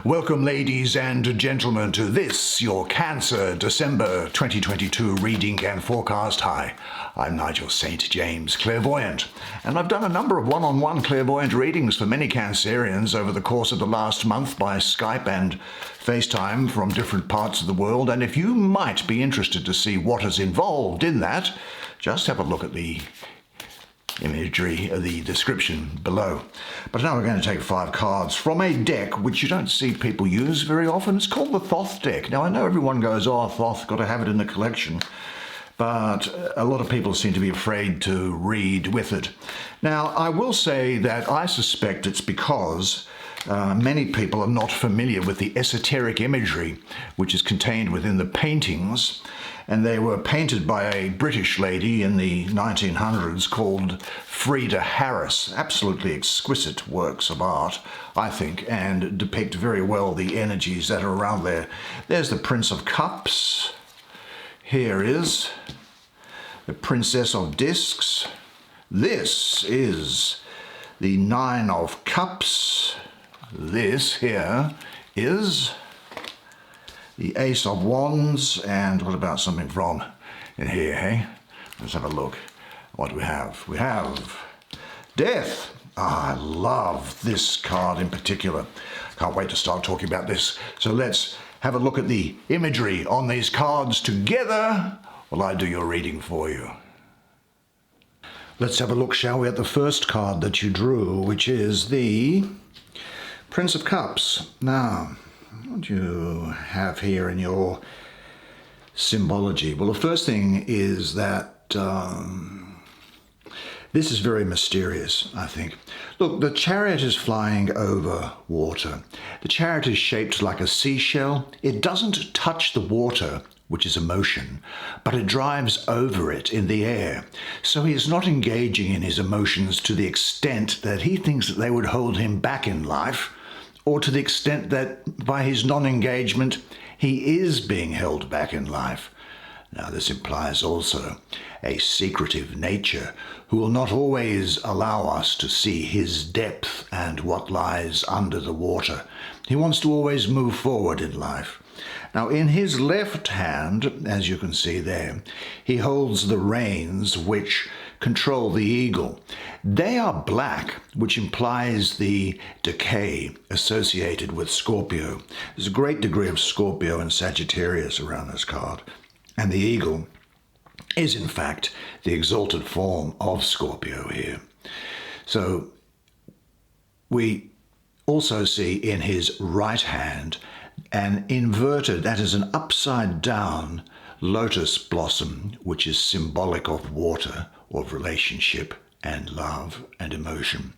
Welcome, ladies and gentlemen, to this, your Cancer December 2022 reading and forecast. Hi, I'm Nigel Saint James, clairvoyant, and I've done a number of one-on-one clairvoyant readings for many Cancerians over the course of the last month by Skype and FaceTime from different parts of the world, and if you might be interested to see what is involved in that, just have a look at the imagery, the description below. But now we're going to take 5 cards from a deck which you don't see people use very often. It's called the Thoth deck. Now I know everyone goes, oh, Thoth, got to have it in the collection, but a lot of people seem to be afraid to read with it. Now I will say that I suspect it's because many people are not familiar with the esoteric imagery which is contained within the paintings, and they were painted by a British lady in the 1900s called Frida Harris. Absolutely exquisite works of art, I think, and depict very well the energies that are around there. There's the Prince of Cups. Here is the Princess of Discs. This is the Nine of Cups. This here is the Ace of Wands, and what about something from in here, hey? Let's have a look. What do we have? We have Death. I love this card in particular. Can't wait to start talking about this. So let's have a look at the imagery on these cards together while I do your reading for you. Let's have a look, shall we, at the first card that you drew, which is the Prince of Cups. Now, what do you have here in your symbology? Well, the first thing is that this is very mysterious, I think. Look, the chariot is flying over water. The chariot is shaped like a seashell. It doesn't touch the water, which is emotion, but it drives over it in the air. So he is not engaging in his emotions to the extent that he thinks that they would hold him back in life, or to the extent that by his non-engagement he is being held back in life. Now this implies also a secretive nature who will not always allow us to see his depth and what lies under the water. He wants to always move forward in life. Now in his left hand, as you can see there, he holds the reins which control the eagle. They are black, which implies the decay associated with Scorpio. There's a great degree of Scorpio and Sagittarius around this card. And the eagle is in fact the exalted form of Scorpio here. So we also see in his right hand an inverted, that is an upside down lotus blossom, which is symbolic of water, of relationship and love and emotion.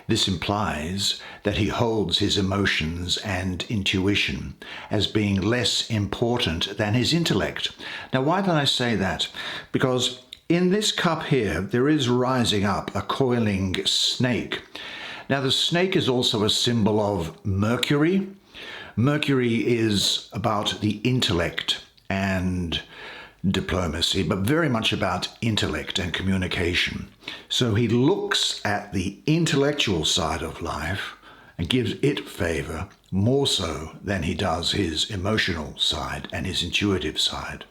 This implies that he holds his emotions and intuition as being less important than his intellect. Now, why did I say that? Because in this cup here, there is rising up a coiling snake. Now, the snake is also a symbol of Mercury. Mercury is about the intellect and diplomacy, but very much about intellect and communication. So he looks at the intellectual side of life and gives it favor more so than he does his emotional side and his intuitive side.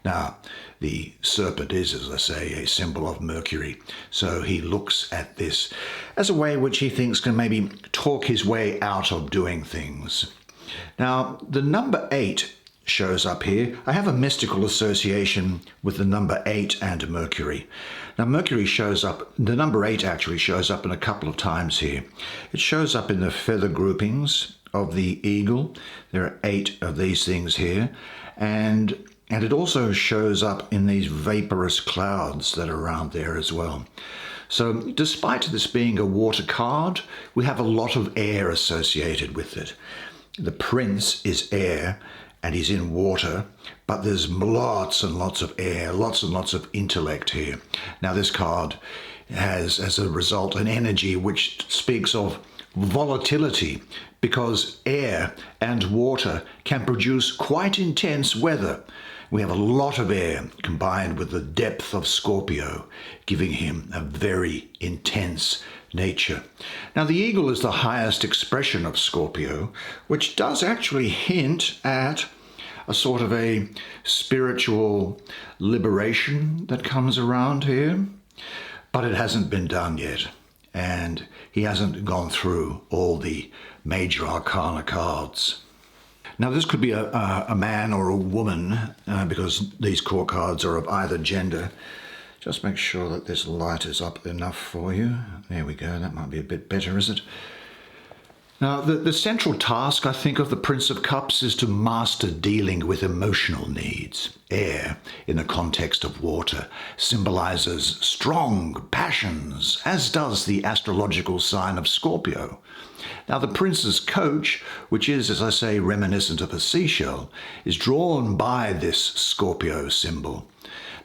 Now, the serpent is, as I say, a symbol of Mercury. So he looks at this as a way which he thinks can maybe talk his way out of doing things. Now, the number 8 shows up here. I have a mystical association with the number 8 and Mercury. Now Mercury shows up, the number 8 actually shows up in a couple of times here. It shows up in the feather groupings of the eagle. There are 8 of these things here. And it also shows up in these vaporous clouds that are around there as well. So despite this being a water card, we have a lot of air associated with it. The prince is air, and he's in water, but there's lots and lots of air, lots and lots of intellect here. Now this card has, as a result, an energy which speaks of volatility, because air and water can produce quite intense weather. We have a lot of air combined with the depth of Scorpio, giving him a very intense nature. Now, the eagle is the highest expression of Scorpio, which does actually hint at a sort of a spiritual liberation that comes around here, but it hasn't been done yet, and he hasn't gone through all the major arcana cards. Now, this could be a man or a woman, because these court cards are of either gender. Just make sure that this light is up enough for you. There we go, that might be a bit better, is it? Now, the central task, I think, of the Prince of Cups is to master dealing with emotional needs. Air, in the context of water, symbolizes strong passions, as does the astrological sign of Scorpio. Now, the Prince's coach, which is, as I say, reminiscent of a seashell, is drawn by this Scorpio symbol.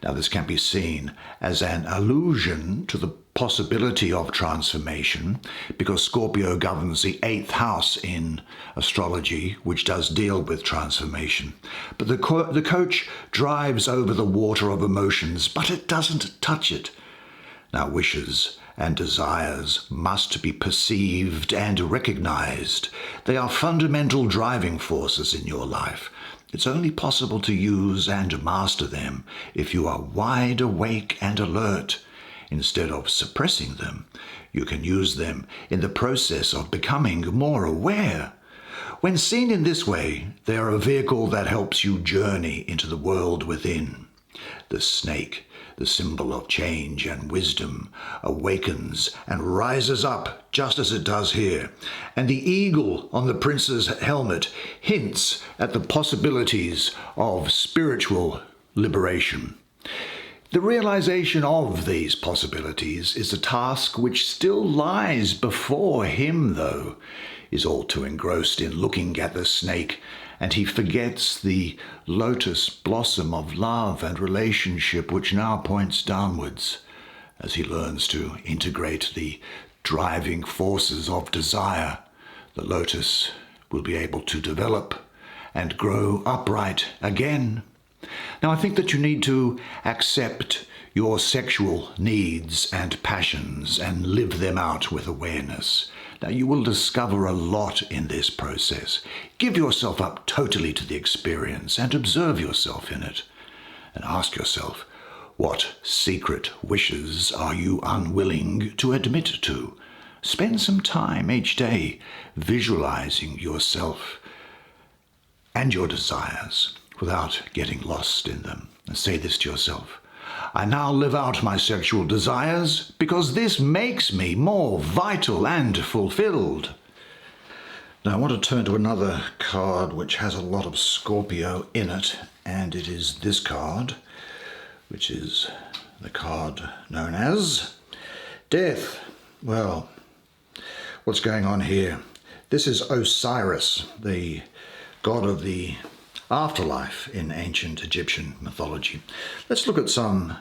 Now, this can be seen as an allusion to the possibility of transformation, because Scorpio governs the 8th house in astrology, which does deal with transformation. But the coach drives over the water of emotions, but it doesn't touch it. Now, wishes and desires must be perceived and recognized. They are fundamental driving forces in your life. It's only possible to use and master them if you are wide awake and alert. Instead of suppressing them, you can use them in the process of becoming more aware. When seen in this way, they are a vehicle that helps you journey into the world within. The snake, the symbol of change and wisdom, awakens and rises up just as it does here. And the eagle on the prince's helmet hints at the possibilities of spiritual liberation. The realization of these possibilities is a task which still lies before him, though. Is all too engrossed in looking at the snake, and he forgets the lotus blossom of love and relationship which now points downwards. As he learns to integrate the driving forces of desire, the lotus will be able to develop and grow upright again. Now, I think that you need to accept your sexual needs and passions and live them out with awareness. Now, you will discover a lot in this process. Give yourself up totally to the experience and observe yourself in it. And ask yourself, what secret wishes are you unwilling to admit to? Spend some time each day visualizing yourself and your desires without getting lost in them. And say this to yourself: I now live out my sexual desires because this makes me more vital and fulfilled. Now I want to turn to another card which has a lot of Scorpio in it, and it is this card, which is the card known as Death. Well, what's going on here? This is Osiris, the god of the afterlife in ancient Egyptian mythology. Let's look at some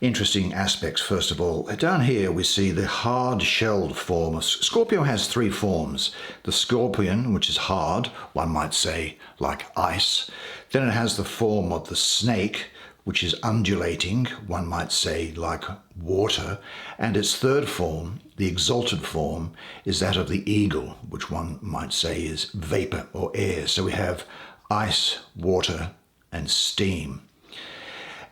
interesting aspects. First of all, down here we see the hard-shelled form. Scorpio has three forms. The scorpion, which is hard, one might say like ice. Then it has the form of the snake, which is undulating, one might say like water. And its third form, the exalted form, is that of the eagle, which one might say is vapor or air. So we have ice, water, and steam.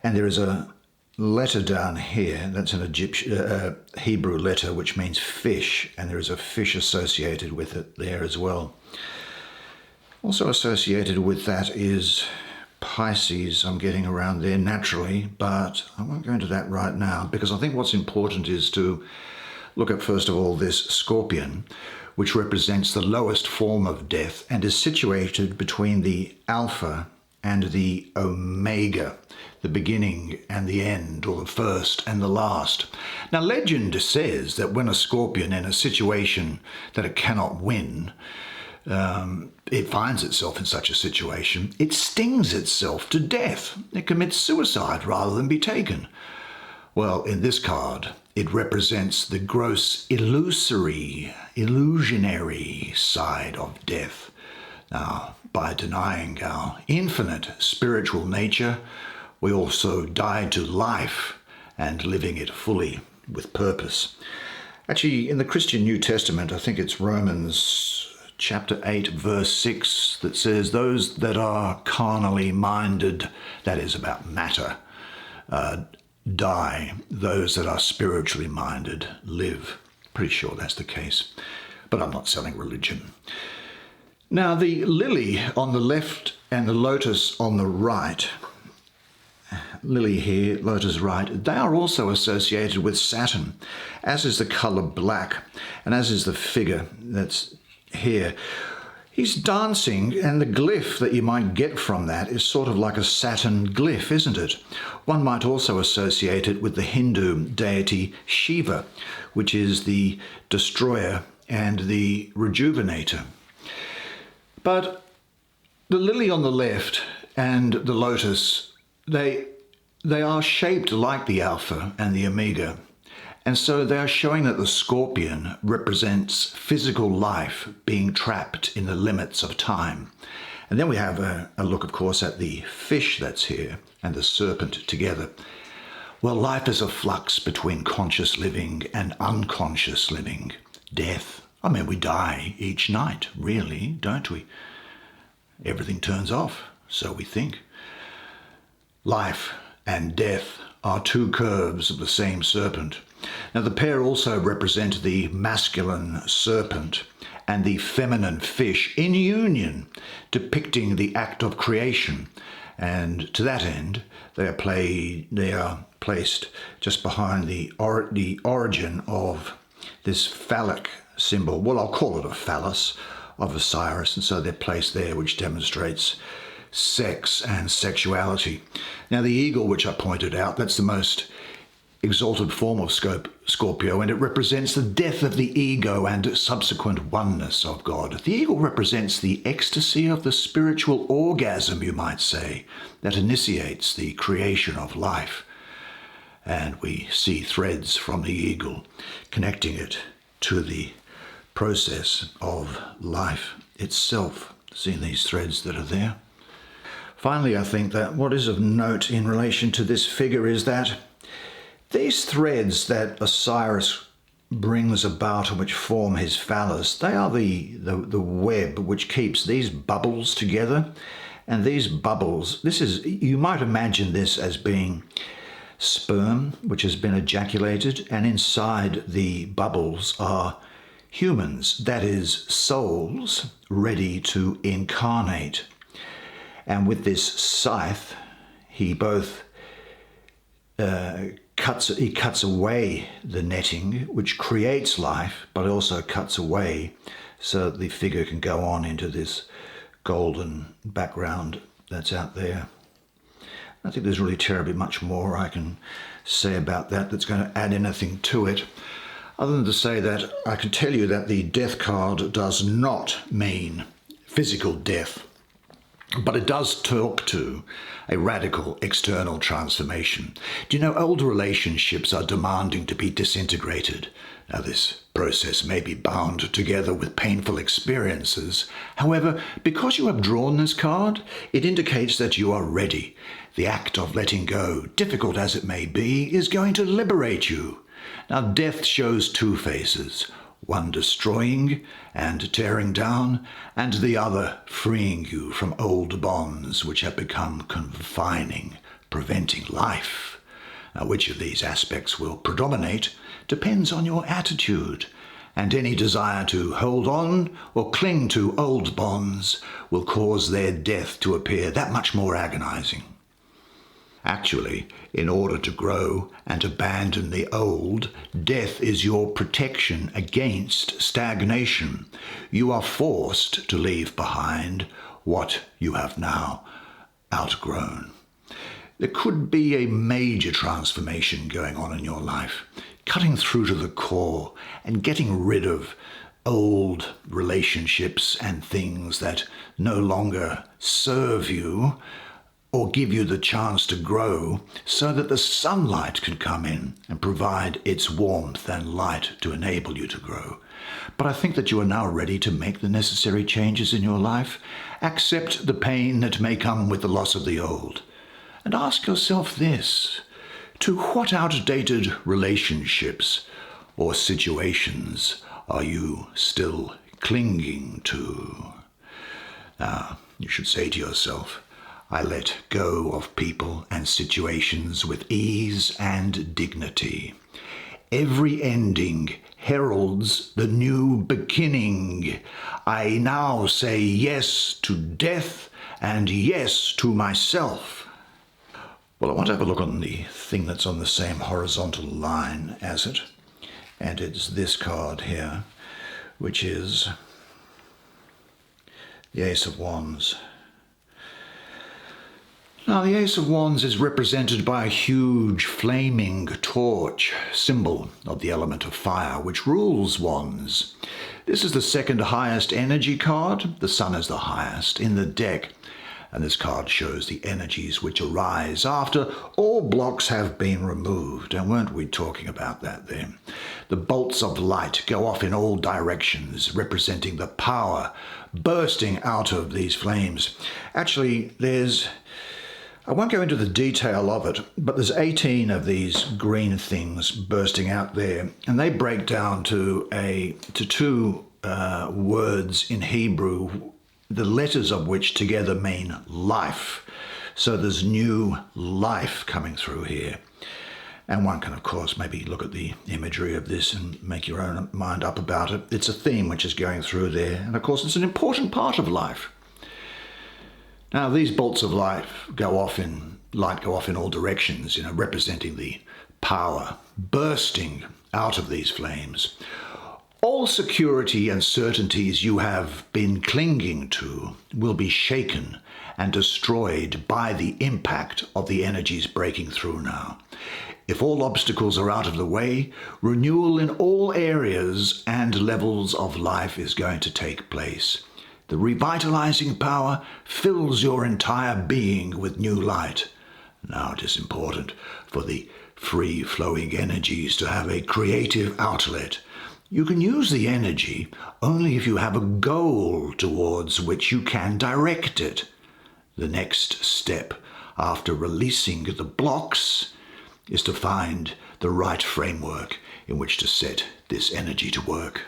And there is a letter down here, that's an Egyptian Hebrew letter, which means fish, and there is a fish associated with it there as well. Also associated with that is Pisces. I'm getting around there naturally, but I won't go into that right now, because I think what's important is to look at, first of all, this scorpion, which represents the lowest form of death and is situated between the alpha and the omega, the beginning and the end, or the first and the last. Now, legend says that when a scorpion in a situation that it cannot win, it finds itself in such a situation, it stings itself to death. It commits suicide rather than be taken. Well, in this card, it represents the gross illusionary side of death. Now, by denying our infinite spiritual nature, we also die to life and living it fully with purpose. Actually, in the Christian New Testament, I think it's Romans chapter 8, verse 6, that says, those that are carnally minded, that is about matter, die. Those that are spiritually minded live. Pretty sure that's the case. But I'm not selling religion. Now, the lily on the left and the lotus on the right, lily here, lotus right, they are also associated with Saturn, as is the colour black, and as is the figure that's here. He's dancing, and the glyph that you might get from that is sort of like a Saturn glyph, isn't it? One might also associate it with the Hindu deity Shiva, which is the destroyer and the rejuvenator. But the lily on the left and the lotus, they are shaped like the Alpha and the Omega. And so they are showing that the scorpion represents physical life being trapped in the limits of time. And then we have a look, of course, at the fish that's here and the serpent together. Well, life is a flux between conscious living and unconscious living. Death. I mean, we die each night, really, don't we? Everything turns off, so we think. Life and death are two curves of the same serpent. Now, the pair also represent the masculine serpent and the feminine fish in union, depicting the act of creation. And to that end, they are placed just behind the origin of this phallic symbol. Well, I'll call it a phallus of Osiris, and so they're placed there, which demonstrates sex and sexuality. Now, the eagle, which I pointed out, that's the most exalted form of Scorpio, and it represents the death of the ego and subsequent oneness of God. The eagle represents the ecstasy of the spiritual orgasm, you might say, that initiates the creation of life. And we see threads from the eagle connecting it to the process of life itself. See these threads that are there? Finally, I think that what is of note in relation to this figure is that these threads that Osiris brings about and which form his phallus, they are the web which keeps these bubbles together. And these bubbles, you might imagine this as being sperm which has been ejaculated, and inside the bubbles are humans, that is, souls ready to incarnate. And with this scythe, he both cuts away the netting, which creates life, but also cuts away so that the figure can go on into this golden background that's out there. I think there's really terribly much more I can say about that that's going to add anything to it, other than to say that I can tell you that the death card does not mean physical death, but it does talk to a radical external transformation. Do you know, old relationships are demanding to be disintegrated. Now, this process may be bound together with painful experiences. However, because you have drawn this card, it indicates that you are ready. The act of letting go, difficult as it may be, is going to liberate you. Now, death shows two faces, one destroying and tearing down, and the other freeing you from old bonds which have become confining, preventing life. Now, which of these aspects will predominate depends on your attitude, and any desire to hold on or cling to old bonds will cause their death to appear that much more agonizing. Actually, in order to grow and abandon the old, death is your protection against stagnation. You are forced to leave behind what you have now outgrown. There could be a major transformation going on in your life, cutting through to the core and getting rid of old relationships and things that no longer serve you, or give you the chance to grow so that the sunlight can come in and provide its warmth and light to enable you to grow. But I think that you are now ready to make the necessary changes in your life. Accept the pain that may come with the loss of the old. And ask yourself this: to what outdated relationships or situations are you still clinging to? Now, you should say to yourself, I let go of people and situations with ease and dignity. Every ending heralds the new beginning. I now say yes to death and yes to myself. Well, I want to have a look on the thing that's on the same horizontal line as it. And it's this card here, which is the Ace of Wands. Now, the Ace of Wands is represented by a huge flaming torch, symbol of the element of fire, which rules wands. This is the second highest energy card. The Sun is the highest in the deck. And this card shows the energies which arise after all blocks have been removed. And weren't we talking about that then? The bolts of light go off in all directions, representing the power bursting out of these flames. Actually, I won't go into the detail of it, but there's 18 of these green things bursting out there, and they break down to two words in Hebrew, the letters of which together mean life. So there's new life coming through here. And one can, of course, maybe look at the imagery of this and make your own mind up about it. It's a theme which is going through there. And, of course, it's an important part of life. Now, these bolts of light go off in all directions, representing the power bursting out of these flames. All security and certainties you have been clinging to will be shaken and destroyed by the impact of the energies breaking through now. If all obstacles are out of the way, renewal in all areas and levels of life is going to take place. The revitalizing power fills your entire being with new light. Now it is important for the free-flowing energies to have a creative outlet. You can use the energy only if you have a goal towards which you can direct it. The next step after releasing the blocks is to find the right framework in which to set this energy to work.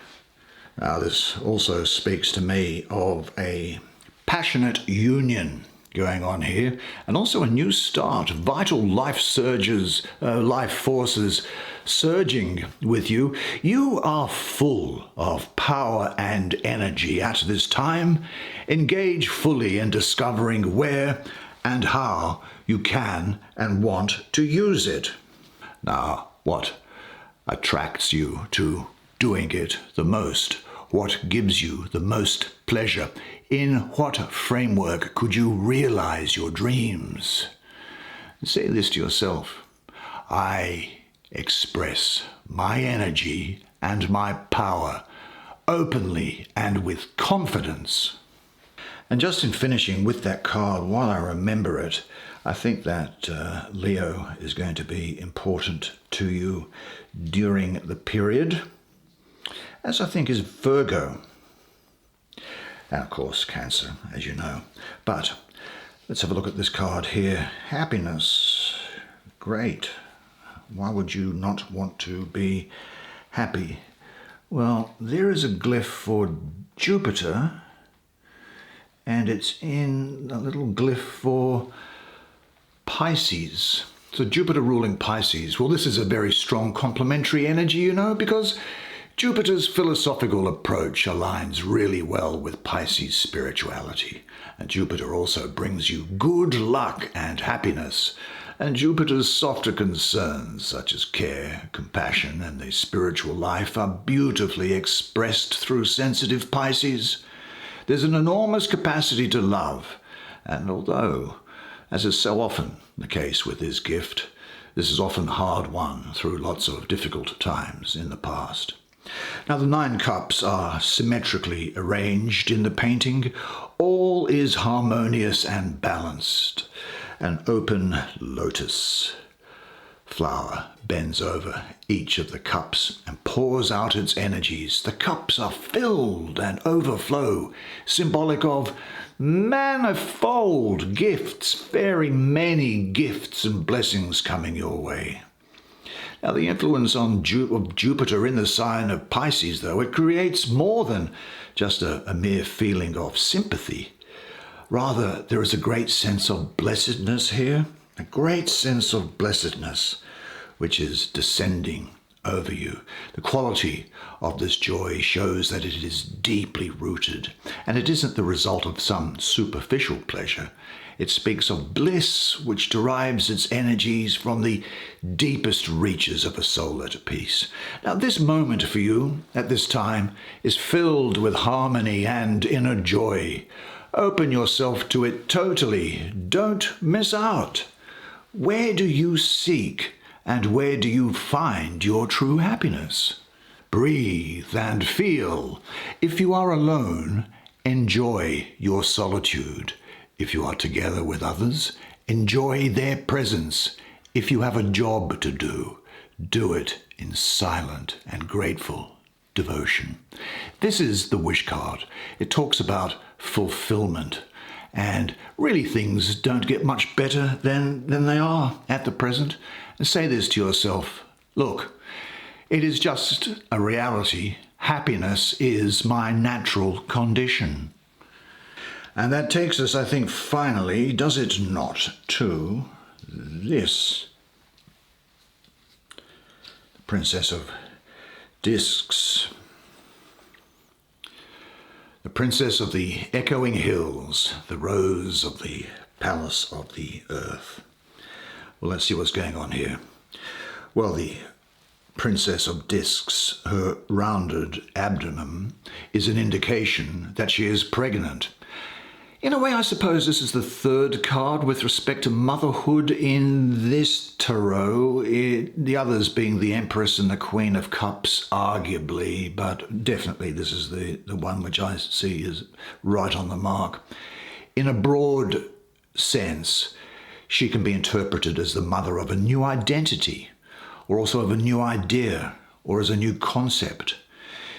Now, this also speaks to me of a passionate union going on here, and also a new start, vital life surges, life forces surging with you. You are full of power and energy at this time. Engage fully in discovering where and how you can and want to use it. Now, what attracts you to doing it the most? What gives you the most pleasure? In what framework could you realize your dreams? Say this to yourself: I express my energy and my power openly and with confidence. And just in finishing with that card, while I remember it, I think that Leo is going to be important to you during the period, as I think is Virgo, and of course Cancer, as you know. But let's have a look at this card here. Happiness. Great. Why would you not want to be happy? Well, there is a glyph for Jupiter, and it's in a little glyph for Pisces. So Jupiter ruling Pisces. Well, this is a very strong complementary energy, because Jupiter's philosophical approach aligns really well with Pisces' spirituality. And Jupiter also brings you good luck and happiness. And Jupiter's softer concerns, such as care, compassion, and the spiritual life, are beautifully expressed through sensitive Pisces. There's an enormous capacity to love. And although, as is so often the case with this gift, this is often hard won through lots of difficult times in the past. Now, the 9 cups are symmetrically arranged in the painting. All is harmonious and balanced. An open lotus flower bends over each of the cups and pours out its energies. The cups are filled and overflow, symbolic of manifold gifts, very many gifts and blessings coming your way. Now, the influence of Jupiter in the sign of Pisces, though, it creates more than just a mere feeling of sympathy. Rather, there is a great sense of blessedness here, a great sense of blessedness which is descending over you. The quality of this joy shows that it is deeply rooted, and it isn't the result of some superficial pleasure. It speaks of bliss which derives its energies from the deepest reaches of a soul at peace. Now, this moment for you at this time is filled with harmony and inner joy. Open yourself to it totally. Don't miss out. Where do you seek and where do you find your true happiness? Breathe and feel. If you are alone, enjoy your solitude. If you are together with others, enjoy their presence. If you have a job to do it in silent and grateful devotion. This is the wish card. It talks about fulfillment, and really things don't get much better than they are at the present. And say this to yourself: look, it is just a reality. Happiness is my natural condition. And that takes us, I think, finally, does it not, to this. The Princess of Discs. The Princess of the Echoing Hills, the Rose of the Palace of the Earth. Well, let's see what's going on here. Well, the Princess of Discs, her rounded abdomen, is an indication that she is pregnant. In a way, I suppose this is the third card with respect to motherhood in this tarot, the others being the Empress and the Queen of Cups, arguably, but definitely this is the one which I see is right on the mark. In a broad sense, she can be interpreted as the mother of a new identity, or also of a new idea, or as a new concept.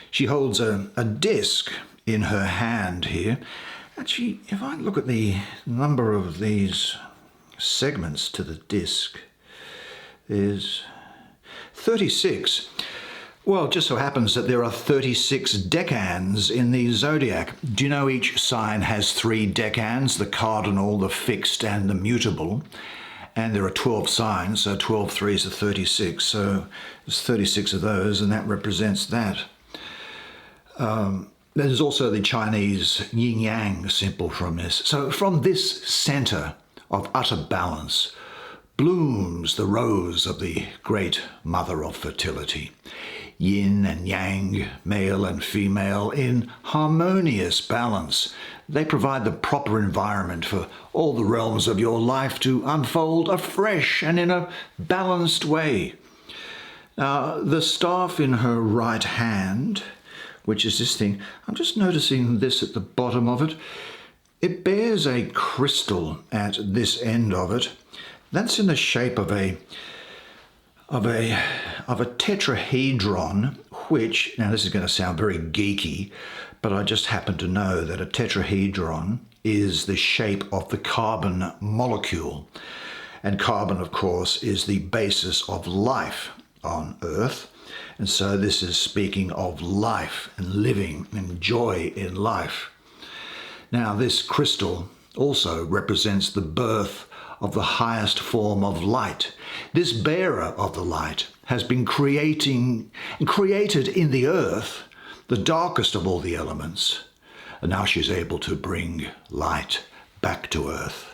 She holds a disc in her hand here. Actually, if I look at the number of these segments to the disc, there's 36. Well, it just so happens that there are 36 decans in the zodiac. Do you know each sign has 3 decans, the cardinal, the fixed, and the mutable? And there are 12 signs, so 12 threes are 36. So there's 36 of those, and that represents that. There's also the Chinese yin-yang symbol from this. So from this center of utter balance blooms the rose of the great mother of fertility. Yin and yang, male and female, in harmonious balance. They provide the proper environment for all the realms of your life to unfold afresh and in a balanced way. Now, the staff in her right hand, which is this thing, I'm just noticing this at the bottom of it. It bears a crystal at this end of it. That's in the shape of a tetrahedron, which, now this is going to sound very geeky, but I just happen to know that a tetrahedron is the shape of the carbon molecule. And carbon, of course, is the basis of life on Earth. And so this is speaking of life and living and joy in life. Now, this crystal also represents the birth of the highest form of light. This bearer of the light has been created in the earth, the darkest of all the elements. And now she's able to bring light back to earth.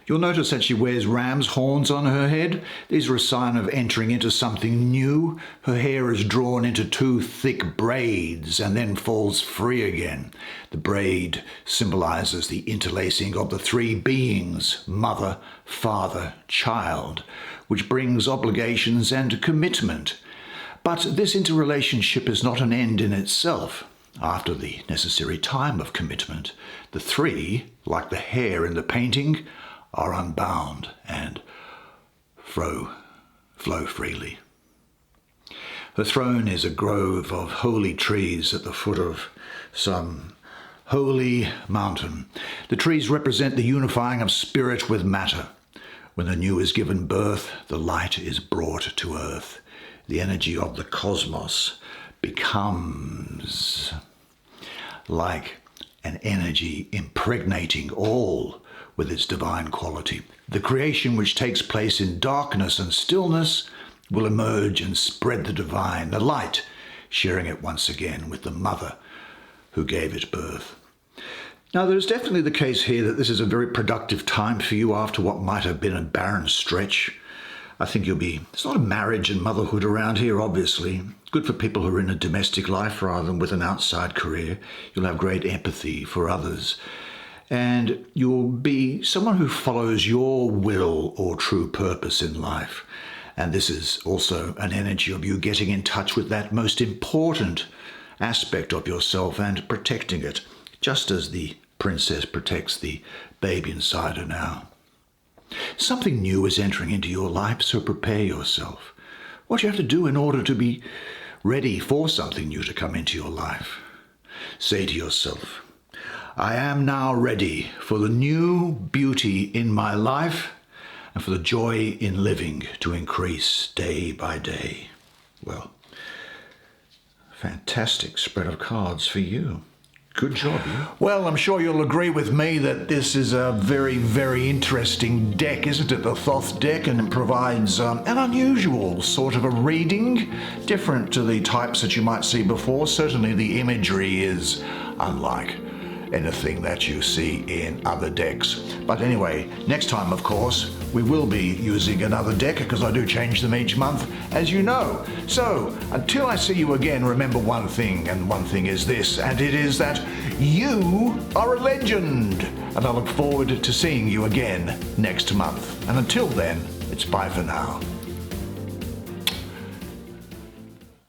You'll notice that she wears ram's horns on her head. These are a sign of entering into something new. Her hair is drawn into 2 thick braids and then falls free again. The braid symbolizes the interlacing of the 3 beings, mother, father, child, which brings obligations and commitment. But this interrelationship is not an end in itself. After the necessary time of commitment, the 3, like the hair in the painting, are unbound and flow freely. The throne is a grove of holy trees at the foot of some holy mountain. The trees represent the unifying of spirit with matter. When the new is given birth, the light is brought to earth. The energy of the cosmos becomes like an energy impregnating all with its divine quality. The creation which takes place in darkness and stillness will emerge and spread the divine, the light, sharing it once again with the mother who gave it birth. Now, there's definitely the case here that this is a very productive time for you after what might have been a barren stretch. I think there's a lot of marriage and motherhood around here, obviously. Good for people who are in a domestic life rather than with an outside career. You'll have great empathy for others. And you'll be someone who follows your will or true purpose in life. And this is also an energy of you getting in touch with that most important aspect of yourself and protecting it, just as the princess protects the baby inside her now. Something new is entering into your life, so prepare yourself. What you have to do in order to be ready for something new to come into your life. Say to yourself, I am now ready for the new beauty in my life and for the joy in living to increase day by day. Well, fantastic spread of cards for you. Good job, you. Well, I'm sure you'll agree with me that this is a very, very interesting deck, isn't it? The Thoth deck, and it provides an unusual sort of a reading, different to the types that you might see before. Certainly the imagery is unlike anything that you see in other decks. But anyway, next time, of course, we will be using another deck because I do change them each month, as you know. So, until I see you again, remember one thing, and one thing is this, and it is that you are a legend. And I look forward to seeing you again next month. And until then, it's bye for now.